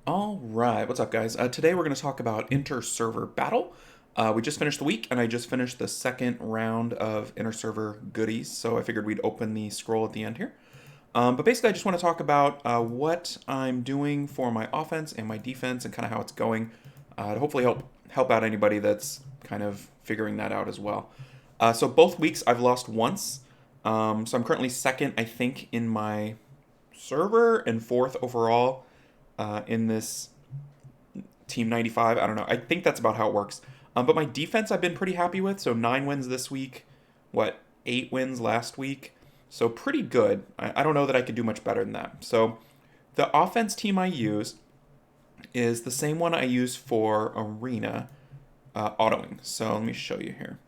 All right, what's up, guys? Today we're going to talk about inter-server battle. We just finished the week, and I just finished the second round of inter-server goodies, so I figured we'd open the scroll at the end here. But basically, I just want to talk about what I'm doing for my offense and my defense, and kind of how it's going, to hopefully help out anybody that's kind of figuring that out as well. So both weeks I've lost once. So I'm currently second, I think, in my server and fourth overall in this Team 95. I don't know. I think that's about how it works. But my defense I've been pretty happy with. So 9 wins this week. What, 8 wins last week? So pretty good. I don't know that I could do much better than that. So the offense team I use is the same one I use for Arena autoing. So let me show you here.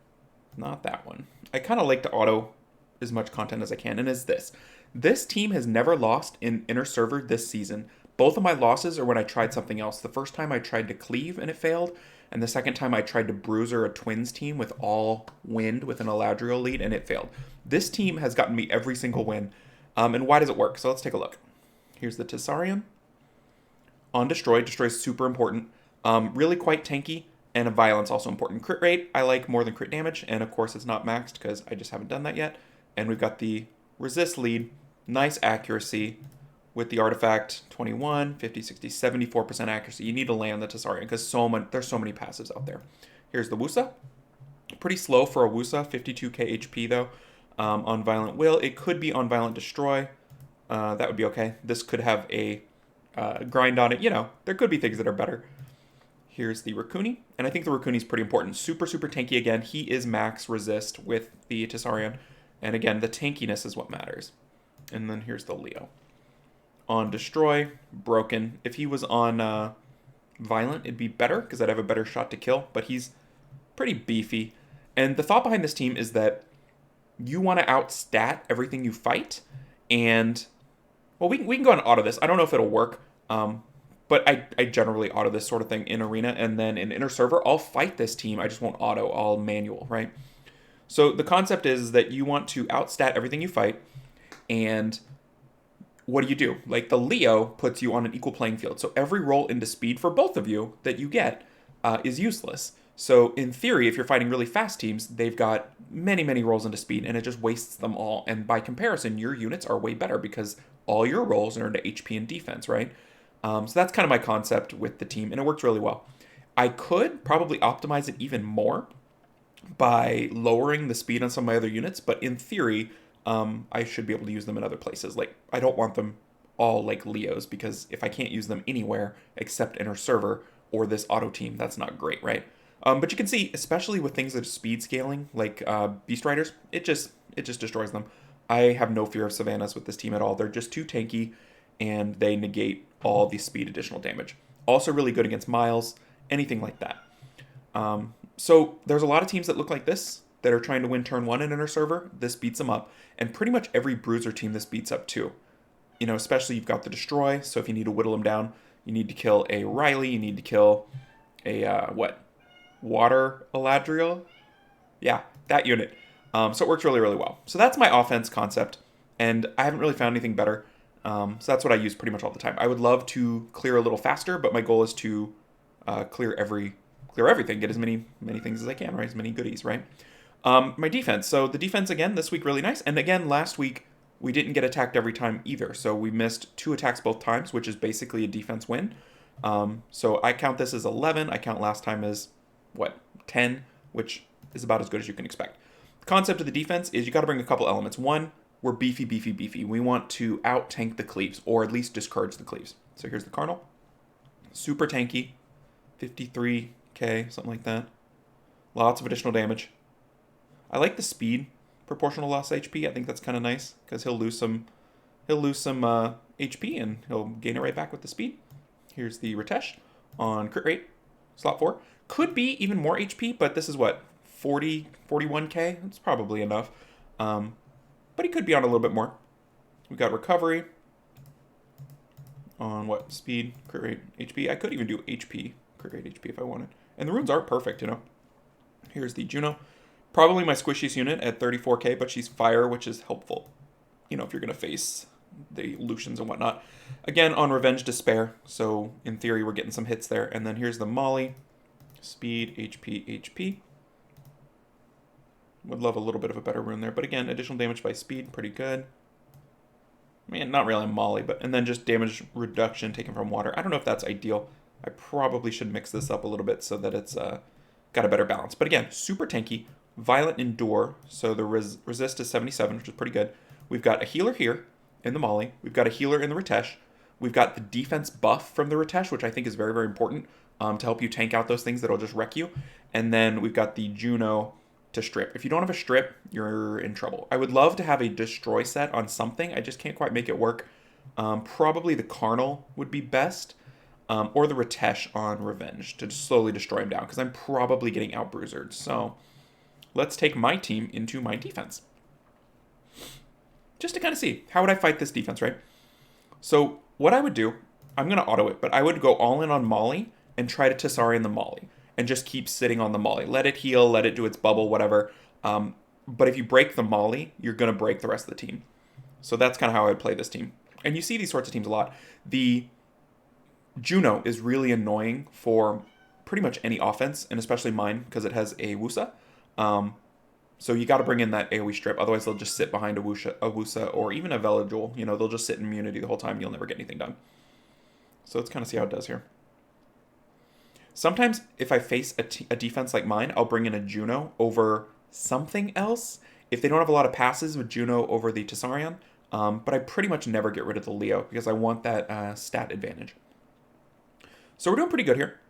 Not that one. I kind of like to auto as much content as I can, and is this. This team has never lost in inner server this season. Both of my losses are when I tried something else. The first time I tried to cleave and it failed, and the second time I tried to bruiser a twins team with all wind with an Eladriel lead and it failed. This team has gotten me every single win. And why does it work? So let's take a look. Here's the Tessarion on Destroy. Destroy is super important. Really quite tanky, and a Violence also important. Crit rate, I like more than crit damage, and of course it's not maxed because I just haven't done that yet. And we've got the Resist lead, nice accuracy with the artifact, 21, 50, 60, 74% accuracy. You need to land the Tessarion because there's so many passives out there. Here's the Wusa. Pretty slow for a Wusa, 52k HP though. On Violent Will, it could be on Violent Destroy. That would be okay. This could have a grind on it. You know, there could be things that are better. Here's the Raccoony, and I think the Raccoony is pretty important. Super, super tanky again. He is max resist with the Tessarion, and again, the tankiness is what matters. And then here's the Leo. On Destroy, broken. If he was on Violent, it'd be better, because I'd have a better shot to kill, but he's pretty beefy. And the thought behind this team is that you want to outstat everything you fight, and, well, we can go and auto this. I don't know if it'll work, but I generally auto this sort of thing in Arena, and then in Inner Server, I'll fight this team. I just won't auto, I'll manual, right? So the concept is that you want to outstat everything you fight, and what do? Like, the Leo puts you on an equal playing field. So every roll into speed for both of you that you get is useless. So in theory, if you're fighting really fast teams, they've got many, many rolls into speed, and it just wastes them all. And by comparison, your units are way better because all your rolls are into HP and defense, right? So that's kind of my concept with the team, and it works really well. I could probably optimize it even more by lowering the speed on some of my other units, but in theory, I should be able to use them in other places. Like, I don't want them all like Leos, because if I can't use them anywhere except Inner Server or this auto team, that's not great, right? But you can see, especially with things that are speed scaling, like Beast Riders, it just destroys them. I have no fear of Savannahs with this team at all. They're just too tanky, and they negate all the speed additional damage. Also really good against Miles, anything like that. So there's a lot of teams that look like this that are trying to win turn one in Inner Server. This beats them up. And pretty much every Bruiser team this beats up too. You know, especially you've got the Destroy, so if you need to whittle them down, you need to kill a Riley, you need to kill a, Water Eladriel? Yeah, that unit. So it works really, really well. So that's my offense concept, and I haven't really found anything better. So that's what I use pretty much all the time. I would love to clear a little faster, but my goal is to clear everything, get as many things as I can, right? As many goodies, right? My defense. So the defense again this week really nice, and again last week we didn't get attacked every time either. So we missed 2 attacks both times, which is basically a defense win. So I count this as 11. I count last time as 10, which is about as good as you can expect. The concept of the defense is you got to bring a couple elements. One, we're beefy, beefy, beefy. We want to out-tank the cleaves, or at least discourage the cleaves. So here's the Carnal. Super tanky, 53k, something like that. Lots of additional damage. I like the speed proportional loss HP. I think that's kind of nice because he'll lose some HP and he'll gain it right back with the speed. Here's the Ritesh on crit rate, slot 4. Could be even more HP, but this is 41k? That's probably enough. But he could be on a little bit more. We've got recovery on speed, crit rate, HP. I could even do HP, crit rate, HP if I wanted. And the runes aren't perfect, you know. Here's the Juno. Probably my squishiest unit at 34k, but she's fire, which is helpful. You know, if you're going to face the Lucians and whatnot. Again, on Revenge Despair, so in theory we're getting some hits there. And then here's the Molly. Speed, HP, HP. Would love a little bit of a better rune there. But again, additional damage by speed, pretty good. Man, not really a Molly, but and then just damage reduction taken from water. I don't know if that's ideal. I probably should mix this up a little bit so that it's got a better balance. But again, super tanky. Violent Endure, so the resist is 77, which is pretty good. We've got a healer here in the Molly. We've got a healer in the Ritesh. We've got the defense buff from the Ritesh, which I think is very, very important to help you tank out those things that'll just wreck you. And then we've got the Juno to strip. If you don't have a strip, you're in trouble. I would love to have a destroy set on something. I just can't quite make it work. Probably the Carnal would be best. Or the Ritesh on Revenge to slowly destroy him down, because I'm probably getting out-bruisered. So let's take my team into my defense. Just to kind of see, how would I fight this defense, right? So what I would do, I'm going to auto it, but I would go all in on Molly and try to Tessarian the Molly and just keep sitting on the Molly. Let it heal, let it do its bubble, whatever. But if you break the Molly, you're going to break the rest of the team. So that's kind of how I would play this team. And you see these sorts of teams a lot. The Juno is really annoying for pretty much any offense, and especially mine, because it has a Wusa. So you got to bring in that AoE strip, otherwise they'll just sit behind a Wusa or even a Veligil. You know, they'll just sit in immunity the whole time. You'll never get anything done. So let's kind of see how it does here. Sometimes if I face a defense like mine, I'll bring in a Juno over something else. If they don't have a lot of passes, with Juno over the Tessarian. But I pretty much never get rid of the Leo because I want that stat advantage. So we're doing pretty good here.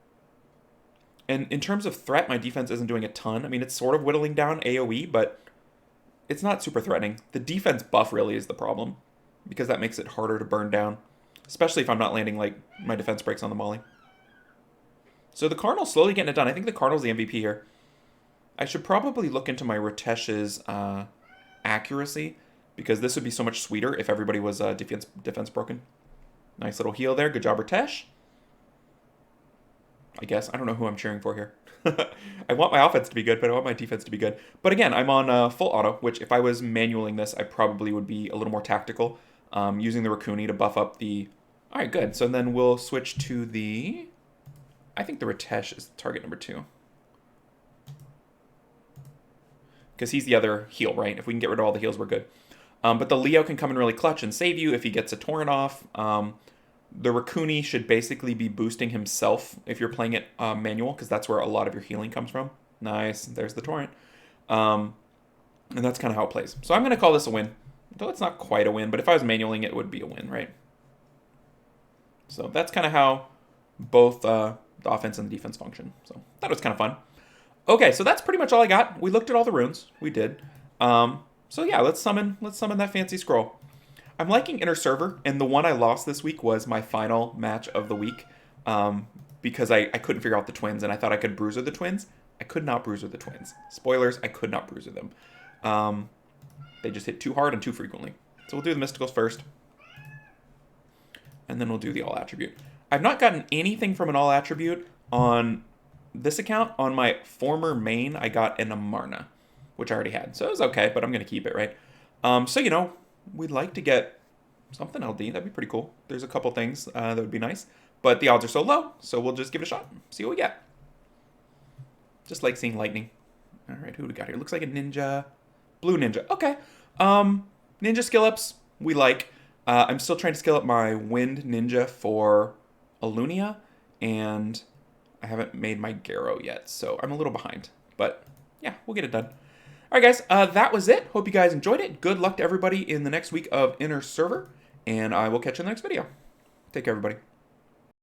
And in terms of threat, my defense isn't doing a ton. I mean, it's sort of whittling down AoE, but it's not super threatening. The defense buff really is the problem, because that makes it harder to burn down, especially if I'm not landing like my defense breaks on the Molly. So the Cardinal's slowly getting it done. I think the Cardinal's the MVP here. I should probably look into my Ritesh's accuracy, because this would be so much sweeter if everybody was defense broken. Nice little heal there. Good job, Ritesh. I guess. I don't know who I'm cheering for here. I want my offense to be good, but I want my defense to be good. But again, I'm on full auto, which if I was manualing this, I probably would be a little more tactical, using the Raccoony to buff up the... All right, good. So then we'll switch to the... I think the Ritesh is target number 2. Because he's the other heal, right? If we can get rid of all the heals, we're good. But the Leo can come in really clutch and save you if he gets a Torrent off. The Raccoony should basically be boosting himself if you're playing it manual, because that's where a lot of your healing comes from. Nice. There's the Torrent. And that's kind of how it plays. So I'm going to call this a win. Though it's not quite a win, but if I was manualing it, it would be a win, right? So that's kind of how both the offense and the defense function. So that was kind of fun. Okay, so that's pretty much all I got. We looked at all the runes. We did. So yeah, let's summon that fancy scroll. I'm liking INTERSERVER, and the one I lost this week was my final match of the week, because I couldn't figure out the twins, and I thought I could bruiser the twins. I could not bruiser the twins. Spoilers, I could not bruiser them. They just hit too hard and too frequently. So we'll do the Mysticals first, and then we'll do the All Attribute. I've not gotten anything from an All Attribute on this account. On my former main, I got an Amarna, which I already had. So it was okay, but I'm going to keep it, right? So, you know, we'd like to get something LD. That'd be pretty cool. There's a couple things that would be nice. But the odds are so low, so we'll just give it a shot. See what we get. Just like seeing lightning. All right, who do we got here? Looks like a ninja. Blue ninja. Okay. Ninja skill-ups, we like. I'm still trying to skill up my wind ninja for Alunia, and I haven't made my Garo yet, so I'm a little behind. But yeah, we'll get it done. All right, guys, that was it. Hope you guys enjoyed it. Good luck to everybody in the next week of INTERSERVER, and I will catch you in the next video. Take care, everybody.